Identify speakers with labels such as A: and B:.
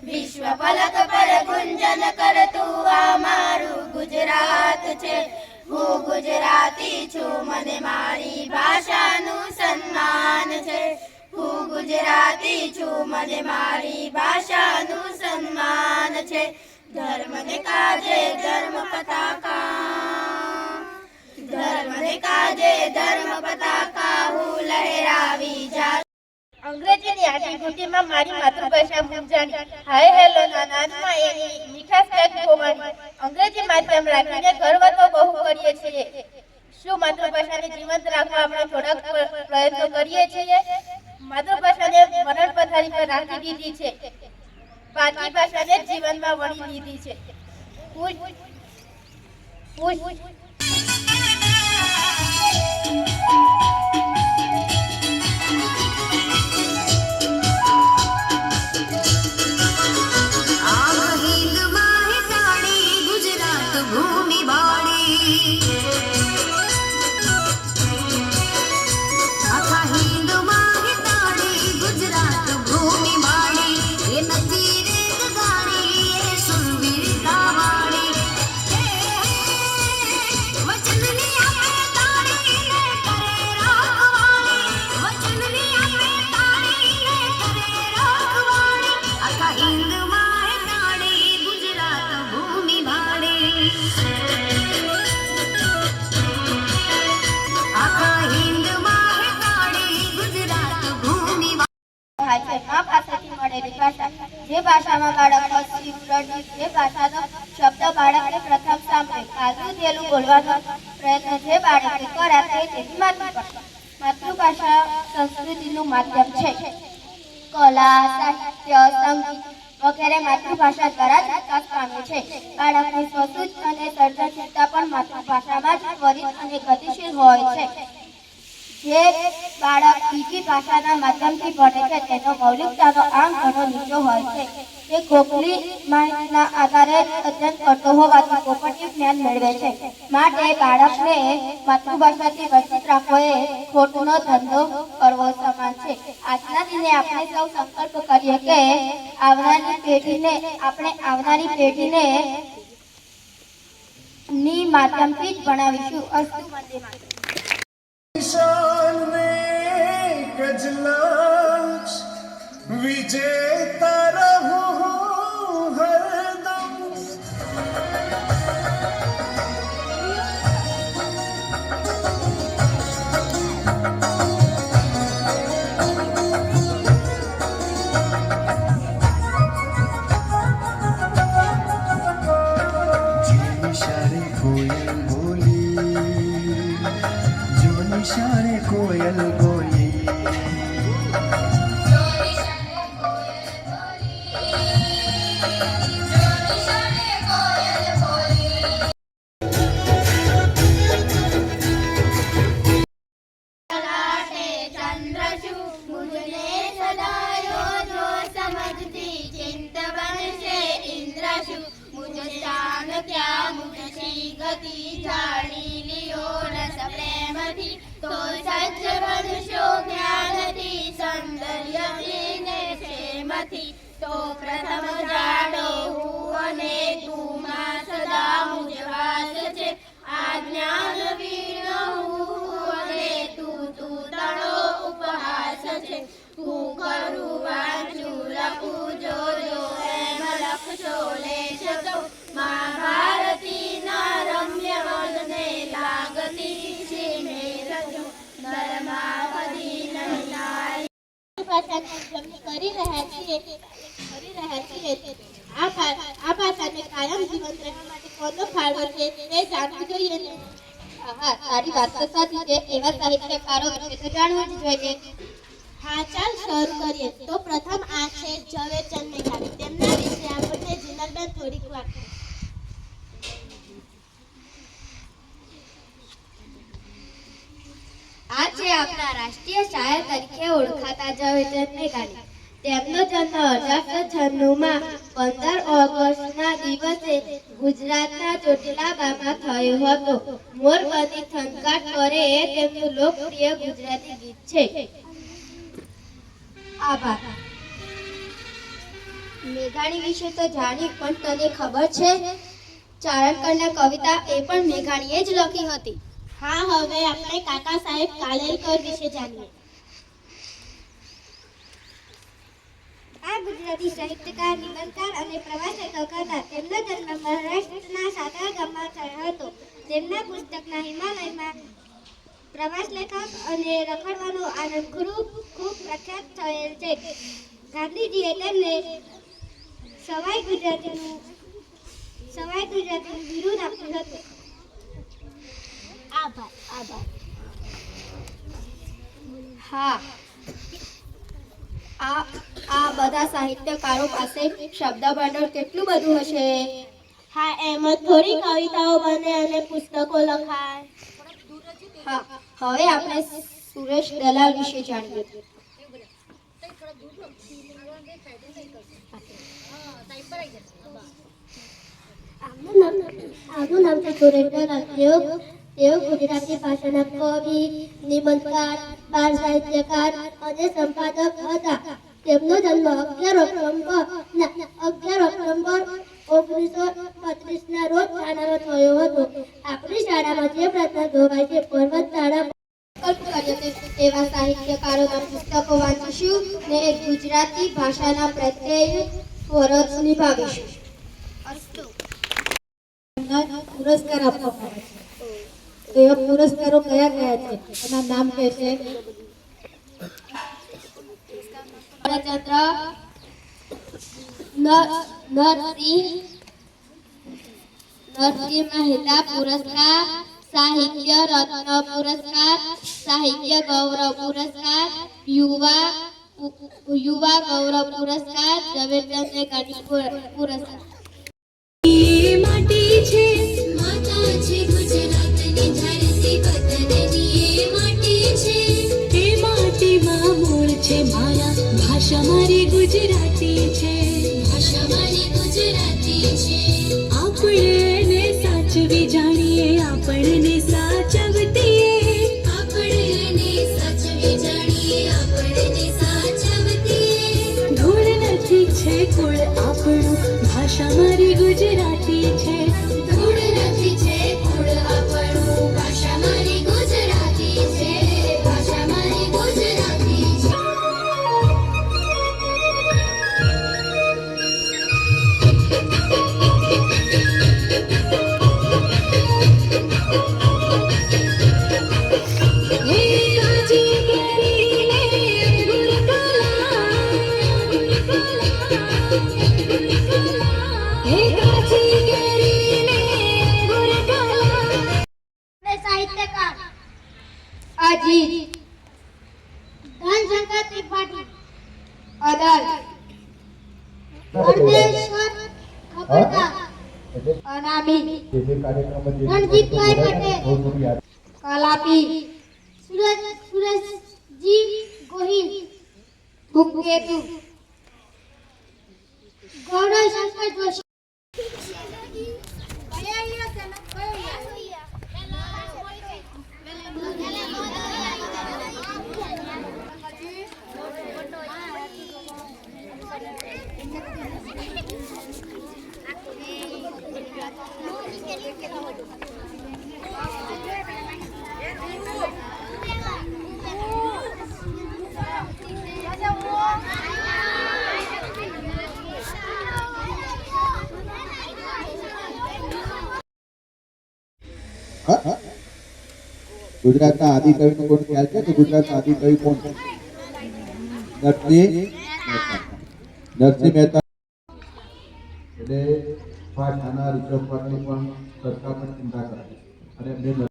A: વિશ્વ પલક પર ગુંજન કરતું આ મારું ગુજરાત છે. હું ગુજરાતી છું, મને મારી ભાષાનું સન્માન છે. હું ગુજરાતી છું, મને મારી ભાષાનું સન્માન છે. ધર્મને કાજે ધર્મ પતાકા, ધર્મને કાજે ધર્મ પતાકા હું લહેરાવી જા.
B: અંગ્રેજીની આટીઘૂંટીમાં મારી માતૃભાષા મૂંઝાણી. હાય હેલો ના નાદમાં એની મીઠાશ પેક ખોવાણી. અંગ્રેજી માધ્યમ રાખીને ગર્વ તો બહુ કરીએ છીએ. શું માતૃભાષાને જીવંત રાખવા આપણે થોડાક પ્રયત્નો કરીએ છીએ? માતૃભાષાને મરણ પથારી પર રાખી દીધી છે, બાકી ભાષાને જીવનમાં વણી લીધી છે. જે ભાષામાં બાળક હસી રડી, જે ભાષાનો શબ્દ બાળકને પ્રથમ સાંભળે, આગળ તેલું બોલવાનો પ્રયત્ન જે બાળકે કર્યા તે તેની માતૃભાષા. માતૃભાષા સંસ્કૃતિનું માધ્યમ છે. કલા, સાહિત્ય, સંગીત વગેરે માતૃભાષા દ્વારા જ વિકાસ પામે છે. બાળકની સ્વસૂઝ અને સર્જનશીલતા પણ માતૃભાષામાં જ ત્વરિત અને ગતિશીલ હોય છે. જે બાળક બીજી ભાષાના માધ્યમથી ભણે છે તેનો મૌલિકતાનો આંક ઘણો નીચો હોય છે. તે ગોખલી માહિતીના આધારે અધ્યયન કરતો હોવાથી પોપટી જ્ઞાન મેળવે છે. માટે બાળકને માતૃભાષાથી વંચિત રાખવો એ ખોટનો ધંધો કરવો સમાન છે. આજના દિને આપણે સૌ સંકલ્પ કરીએ કે આવનારી પેઢીને ની માધ્યમથી જ ભણાવીશું. અસ્તુ વંદે માતરમ.
C: शान में कजलाश विजेता रहूं हरदम.
D: इशारे कोयल बोली, जो इशारे कोयल बोली,
A: क्या मुझसी गति जानी लियो रस प्रेम थी तो सच बनशो ज्ञान थी सौंदर्य प्रेम थी तो प्रथम जाडो हूँ अने तू मां सदा मुझवास छे आ ज्ञान वीण हूँ अने तू तणो उपहास छे हूँ करूँ वांचू लखूं जोजो एम लखशो लेश तो महाभारती ना रम्य वदने लागती छे मेरजो नरमावती नैनाई
B: કરી રહ્યા છીએ. આ ભાષાને કાયમ જીવંત રહેવા માટે કોનો ફાળો છે તે જાણવું જોઈએ ને. હા, તારી વાત તો સાચી છે. એવા સાહિત્યકારો વિશે તો જાણવું જ જોઈએ.
A: હા, ચાલ શરૂ કરીએ. તો પ્રથમ આ છે ઝવેરચંદ મેઘાણી. તેમના વિશે
B: રાજા ઝવેરચંદ મેઘાણી. તેમનો જન્મ 1896માં 15 ઓગસ્ટના દિવસે ગુજરાતના ચોટીલા ગામમાં થયો હતો. મોર બની થનકાટ કરે એ તેમનું લોકપ્રિય ગુજરાતી ગીત છે. આભાર. મેઘાણી વિશે તો જાણ્યું, પણ તને ખબર છે ચારણકરના કવિતા એ પણ મેઘાણીએ જ લખી હતી.
A: હા, હવે આપણે કાકા સાહેબ કાલેલકર વિશે જાણીએ.
B: આ ગુજરાતી સાહિત્યકાર, નિબંધકાર અને પ્રવાસ લેખક હતા. તેમનો જન્મ મહારાષ્ટ્રના સાતારા ગામમાં થયો હતો. તેમના પુસ્તકના હિમાલયમાં પ્રવાસ લેખક અને રખડવાનો આનંદ ખૂબ પ્રખ્યાત થયેલ છે. ગાંધીજીએ તેમને સવાઈ ગુજરાતીનું બિરુદ આપ્યું હતું.
A: આભાર.
B: હા, આ બધા સાહિત્યકારો પાસે શબ્દ ભંડોળ કેટલું બધું હશે.
A: હા, એમ જ થોડી કવિતાઓ બને અને પુસ્તકો લખાય.
B: હા, હવે આપણે સુરેશ દલાલ વિશે જાણીએ.
A: આનું નામ છે સુરેશ દલાલ. તેઓ ગુજરાતી ભાષાના કવિ, નિબંધકાર, બાળ સાહિત્યકાર અને સંપાદક હતા. તેમનો જન્મ 11 ઓક્ટોબર 1935ના રોજ શાળામાં થયો હતો. આપણી શાળામાં જે પ્રશ્ન ગવાય છે પર્વતતારા
B: એવા સાહિત્યકારોના પુસ્તકો વાંચીશું ને ગુજરાતી ભાષાના પ્રત્યે ફરજ નિભાવીશું.
E: પુરસ્કાર આપવામાં આવે છે. એવા પુરસ્કારો કયા કયા છે એના નામ કહેશે.
B: નરસિંહ મહેતા પુરસ્કાર, સાહિત્ય રત્ન પુરસ્કાર, સાહિત્ય ગૌરવ પુરસ્કાર, યુવા ગૌરવ પુરસ્કાર, ઝવેરચંદ મેઘાણી પુરસ્કાર.
F: માટી છે માતા છે ગુજરાતની ધરતી વતનની એ માટી છે. એ માટીમાં મૂળ છે મારા, ભાષા મારી ગુજરાતી છે. ભાષા મારી ગુજરાતી છે. આપણે સાચવી જાણીએ, આપણને સાચવતીએ. આપણને સાચવી જાણીએ, આપણને સાચવતીએ. ધૂળ નથી છે કુળ આપણું, ભાષા મારી ગુજરાતી છે. ધૂળ નથી છે કુળ આપણું, ભાષા મારી ગુજરાતી છે. ભાષા મારી ગુજરાતી છે. હે કાજી કરીને અંગુર હે કાજી કરીને અંગુર
A: સાહિત્યકાર
B: અજીત,
A: ધનશંકર ત્રિપાઠી,
B: અદલ,
A: વર્ધેશ્વર ખબરદાર,
B: અનામી,
A: રણજીતભાઈ પટેલ,
B: કલાપી,
A: સુરજજી ગોહિલ,
B: ધૂમકેતુ,
A: ગૌરવશંકર જોશી.
G: ગુજરાતના આદિકવિનો કોણ ખ્યાલ છે કે ગુજરાતના આદિકવિ કોણ છે? નરસિંહ મહેતા. એટલે ભાષાના રિસર્ચ માટે પણ સરકાર પણ ચિંતા કરે અને